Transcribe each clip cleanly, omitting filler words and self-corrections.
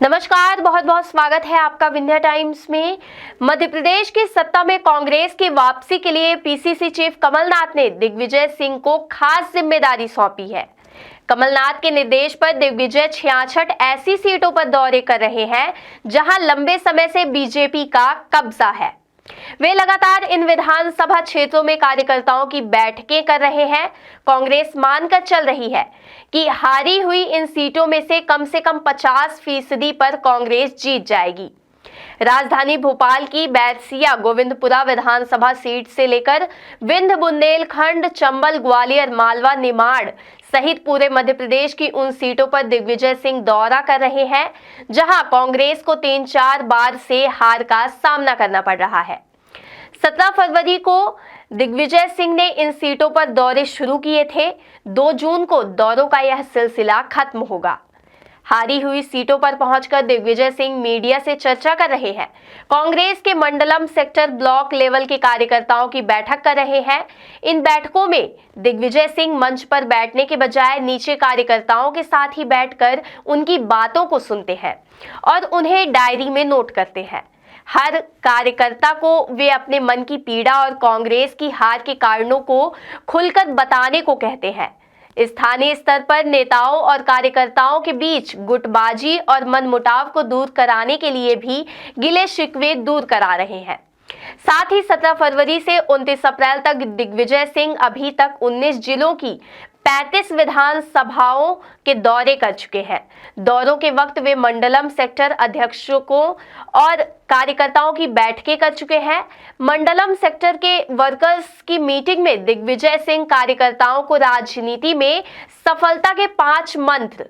नमस्कार, बहुत बहुत स्वागत है आपका विंध्या टाइम्स में। मध्य प्रदेश की सत्ता में कांग्रेस की वापसी के लिए पीसीसी चीफ कमलनाथ ने दिग्विजय सिंह को खास जिम्मेदारी सौंपी है। कमलनाथ के निर्देश पर दिग्विजय 66 ऐसी सीटों पर दौरे कर रहे हैं जहां लंबे समय से बीजेपी का कब्जा है। वे लगातार इन विधानसभा क्षेत्रों में कार्यकर्ताओं की बैठकें कर रहे हैं। कांग्रेस मानकर चल रही है कि हारी हुई इन सीटों में से कम 50% पर कांग्रेस जीत जाएगी। राजधानी भोपाल की बैरसिया गोविंदपुरा विधानसभा सीट से लेकर विंध्य बुंदेलखंड, चंबल, ग्वालियर, मालवा, निमाड़ सहित पूरे मध्य प्रदेश की उन सीटों पर दिग्विजय सिंह दौरा कर रहे हैं जहां कांग्रेस को 3-4 बार से हार का सामना करना पड़ रहा है। 17 फरवरी को दिग्विजय सिंह ने इन सीटों पर दौरे शुरू किए थे। 2 जून को दौरों का यह सिलसिला खत्म होगा। हारी हुई सीटों पर पहुंचकर दिग्विजय सिंह मीडिया से चर्चा कर रहे हैं। कांग्रेस के मंडलम, सेक्टर, ब्लॉक लेवल के कार्यकर्ताओं की बैठक कर रहे हैं। इन बैठकों में दिग्विजय सिंह मंच पर बैठने के बजाय नीचे कार्यकर्ताओं के साथ ही बैठकर उनकी बातों को सुनते हैं और उन्हें डायरी में नोट करते हैं। हर कार्यकर्ता को वे अपने मन की पीड़ा और कांग्रेस की हार के कारणों को खुलकर बताने को कहते हैं। स्थानीय स्तर पर नेताओं और कार्यकर्ताओं के बीच गुटबाजी और मनमुटाव को दूर कराने के लिए भी गिले शिकवे दूर करा रहे हैं। साथ ही 17 फरवरी से 29 अप्रैल तक दिग्विजय सिंह अभी तक 19 जिलों की 35 विधानसभाओं के दौरे कर चुके हैं। दौरों के वक्त वे मंडलम, सेक्टर अध्यक्षों और कार्यकर्ताओं की बैठकें कर चुके हैं। मंडलम सेक्टर के वर्कर्स की मीटिंग में दिग्विजय सिंह कार्यकर्ताओं को राजनीति में सफलता के 5 मंत्र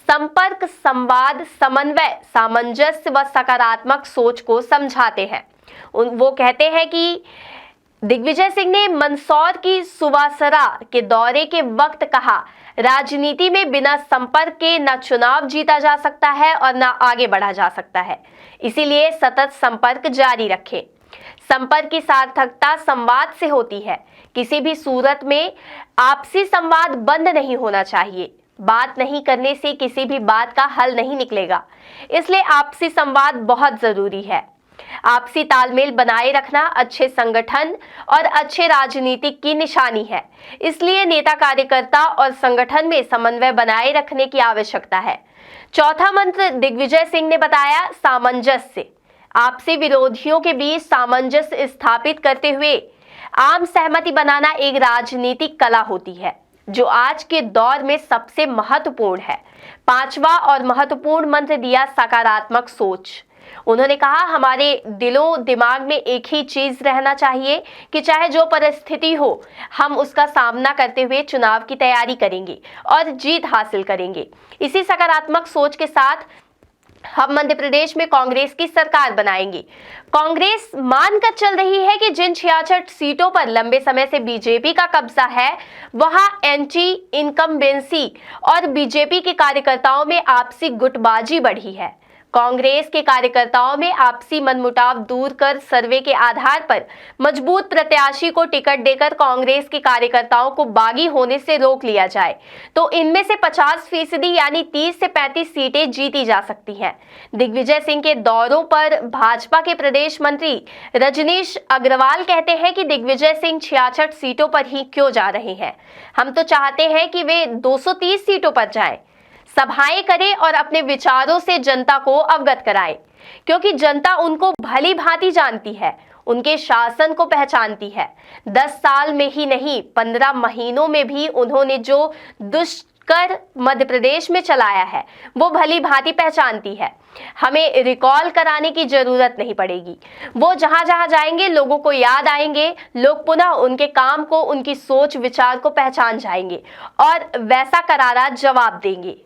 संपर्क, संवाद, समन्वय, सामंजस्य व सकारात्मक सोच को समझाते हैं। वो कहते हैं कि दिग्विजय सिंह ने मंदसौर की सुवासरा के दौरे के वक्त कहा, राजनीति में बिना संपर्क के न चुनाव जीता जा सकता है और न आगे बढ़ा जा सकता है, इसीलिए सतत संपर्क जारी रखें। संपर्क की सार्थकता संवाद से होती है। किसी भी सूरत में आपसी संवाद बंद नहीं होना चाहिए। बात नहीं करने से किसी भी बात का हल नहीं निकलेगा, इसलिए आपसी संवाद बहुत जरूरी है। आपसी तालमेल बनाए रखना अच्छे संगठन और अच्छे राजनीतिक की निशानी है, इसलिए नेता, कार्यकर्ता और संगठन में समन्वय बनाए रखने की आवश्यकता है। चौथा मंत्र दिग्विजय सिंह ने बताया, सामंजस्य। आपसी विरोधियों के बीच सामंजस्य स्थापित करते हुए आम सहमति बनाना एक राजनीतिक कला होती है जो आज के दौर में सबसे महत्वपूर्ण है। 5वां और महत्वपूर्ण मंत्र दिया, सकारात्मक सोच। उन्होंने कहा, हमारे दिलों दिमाग में एक ही चीज रहना चाहिए कि चाहे जो परिस्थिति हो, हम उसका सामना करते हुए चुनाव की तैयारी करेंगे और जीत हासिल करेंगे। इसी सकारात्मक सोच के साथ हम मध्य प्रदेश में कांग्रेस की सरकार बनाएंगे। कांग्रेस मानकर चल रही है कि जिन 66 सीटों पर लंबे समय से बीजेपी का कब्जा है, वहां एंटी इनकम्बेंसी और बीजेपी के कार्यकर्ताओं में आपसी गुटबाजी बढ़ी है। कांग्रेस के कार्यकर्ताओं में आपसी मनमुटाव दूर कर सर्वे के आधार पर मजबूत प्रत्याशी को टिकट देकर कांग्रेस के कार्यकर्ताओं को बागी होने से रोक लिया जाए तो इनमें से 50% यानी 30 से 35 सीटें जीती जा सकती हैं। दिग्विजय सिंह के दौरों पर भाजपा के प्रदेश मंत्री रजनीश अग्रवाल कहते हैं कि दिग्विजय सिंह 66 सीटों पर ही क्यों जा रहे हैं। हम तो चाहते हैं कि वे 230 सीटों पर जाएं, सभाएं करें और अपने विचारों से जनता को अवगत कराएं, क्योंकि जनता उनको भली भांति जानती है, उनके शासन को पहचानती है। 10 साल में ही नहीं, 15 महीनों में भी उन्होंने जो दुष्कर मध्य प्रदेश में चलाया है वो भली भांति पहचानती है। हमें रिकॉल कराने की जरूरत नहीं पड़ेगी। वो जहां जहां जाएंगे लोगों को याद आएंगे, लोग पुनः उनके काम को, उनकी सोच विचार को पहचान जाएंगे और वैसा करारा जवाब देंगे।